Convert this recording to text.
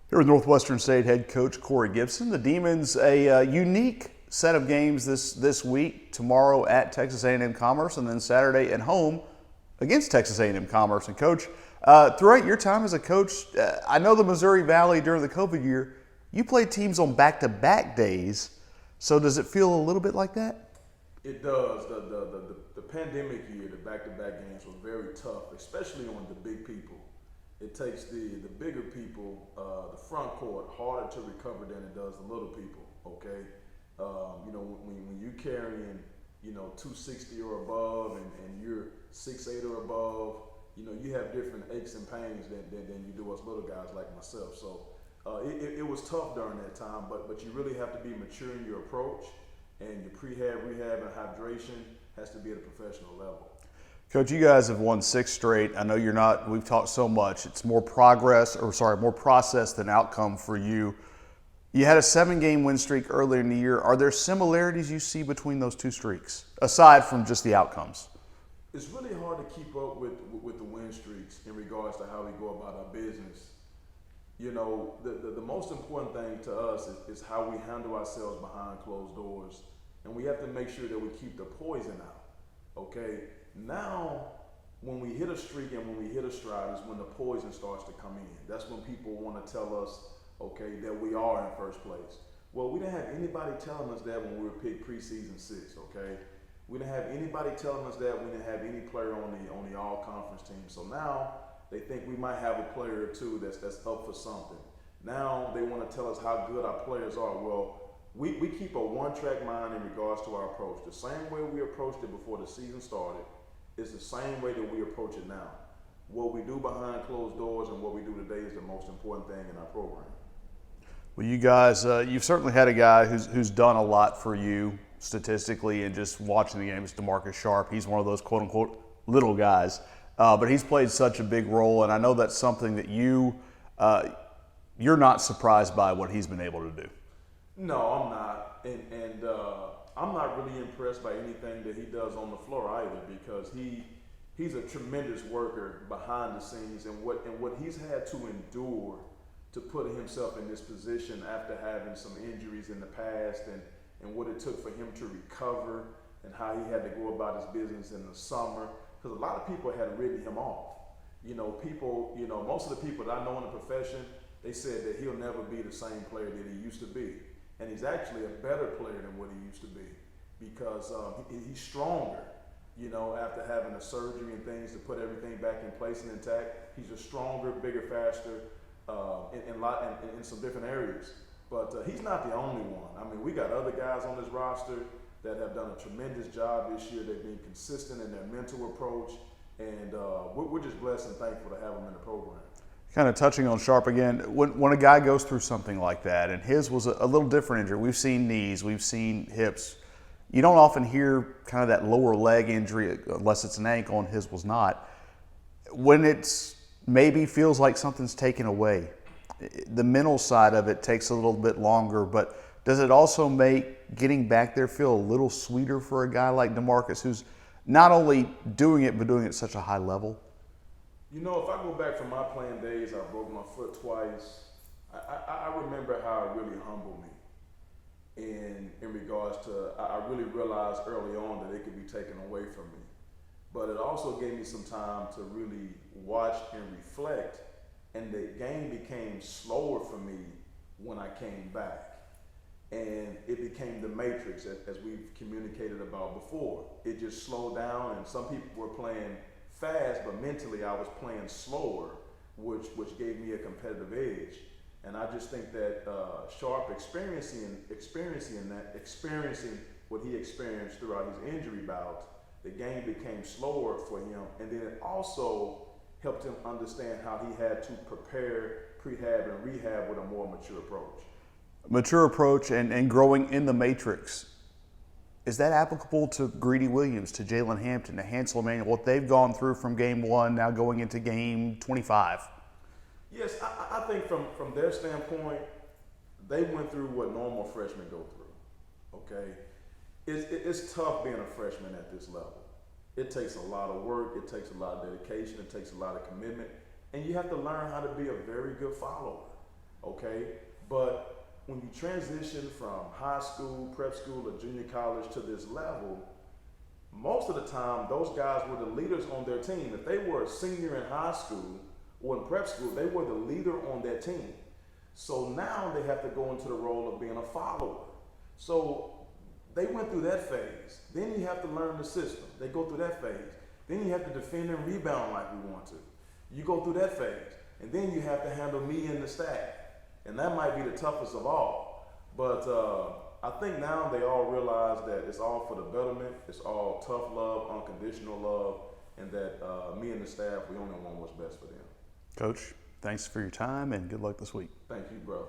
Here with Northwestern State head coach Corey Gipson. The Demons a unique set of games this week. Tomorrow at Texas A&M-Commerce, and then Saturday at home against Texas A&M-Commerce. And coach, throughout your time as a coach, I know the Missouri Valley during the COVID year, you played teams on back-to-back days. So does it feel a little bit like that? It does. The pandemic year, the back-to-back games were very tough, especially on the big people. It takes the bigger people, the front court, harder to recover than it does the little people. Okay, when you're carrying 260 or above, and you're 6'8" or above, you have different aches and pains than you do us little guys like myself. So it was tough during that time, but you really have to be mature in your approach, and your prehab, rehab, and hydration has to be at a professional level. Coach, you guys have won 6 straight. I know you're not, we've talked so much, it's more process than outcome for you. You had a 7-game win streak earlier in the year. Are there similarities you see between those 2 streaks, aside from just the outcomes? It's really hard to keep up with the win streaks in regards to how we go about our business. The most important thing to us is how we handle ourselves behind closed doors. And we have to make sure that we keep the poison out, okay? Now, when we hit a streak and when we hit a stride is when the poison starts to come in. That's when people want to tell us, okay, that we are in first place. Well, we didn't have anybody telling us that when we were picked preseason 6, okay? We didn't have anybody telling us that. We didn't have any player on the all-conference team. So now they think we might have a player or two that's up for something. Now they want to tell us how good our players are. Well, we keep a one-track mind in regards to our approach. The same way we approached it before the season started is the same way that we approach it now. What we do behind closed doors and what we do today is the most important thing in our program. Well, you guys, you've certainly had a guy who's done a lot for you statistically and just watching the games, DeMarcus Sharp. He's one of those quote-unquote little guys, but he's played such a big role, and I know that's something that you're not surprised by what he's been able to do. No, I'm not, and I'm not really impressed by anything that he does on the floor either, because he's a tremendous worker behind the scenes, and what he's had to endure to put himself in this position after having some injuries in the past, and what it took for him to recover, and how he had to go about his business in the summer, because a lot of people had written him off. Most of the people that I know in the profession, they said that he'll never be the same player that he used to be. And he's actually a better player than what he used to be, because he's stronger, after having a surgery and things to put everything back in place and intact. He's a stronger, bigger, faster in some different areas. But he's not the only one. I mean, we got other guys on this roster that have done a tremendous job this year. They've been consistent in their mental approach, and we're just blessed and thankful to have them in the program. Kind of touching on Sharp again, when a guy goes through something like that, and his was a little different injury. We've seen knees, we've seen hips. You don't often hear kind of that lower leg injury unless it's an ankle, and his was not. When it's maybe feels like something's taken away, the mental side of it takes a little bit longer, but does it also make getting back there feel a little sweeter for a guy like DeMarcus, who's not only doing it, but doing it at such a high level? If I go back from my playing days, I broke my foot twice. I remember how it really humbled me in regards to, I really realized early on that it could be taken away from me. But it also gave me some time to really watch and reflect, and the game became slower for me when I came back. And it became the matrix, as we've communicated about before. It just slowed down, and some people were playing fast, but mentally I was playing slower, which gave me a competitive edge. And I just think that Sharp experiencing what he experienced throughout his injury bout, the game became slower for him, and then it also helped him understand how he had to prepare, prehab, and rehab with a more mature approach. Mature approach and growing in the matrix. Is that applicable to Greedy Williams, to Jalen Hampton, to Hansel Emmanuel, what they've gone through from game 1, now going into game 25? Yes, I think from their standpoint, they went through what normal freshmen go through, okay? It's tough being a freshman at this level. It takes a lot of work, it takes a lot of dedication, it takes a lot of commitment, and you have to learn how to be a very good follower. okay? But when you transition from high school, prep school, or junior college to this level, most of the time, those guys were the leaders on their team. If they were a senior in high school or in prep school, they were the leader on that team. So now they have to go into the role of being a follower. So they went through that phase. Then you have to learn the system. They go through that phase. Then you have to defend and rebound like we want to. You go through that phase. And then you have to handle me and the staff. And that might be the toughest of all. But I think now they all realize that it's all for the betterment. It's all tough love, unconditional love, and that me and the staff, we only want what's best for them. Coach, thanks for your time and good luck this week. Thank you, brother.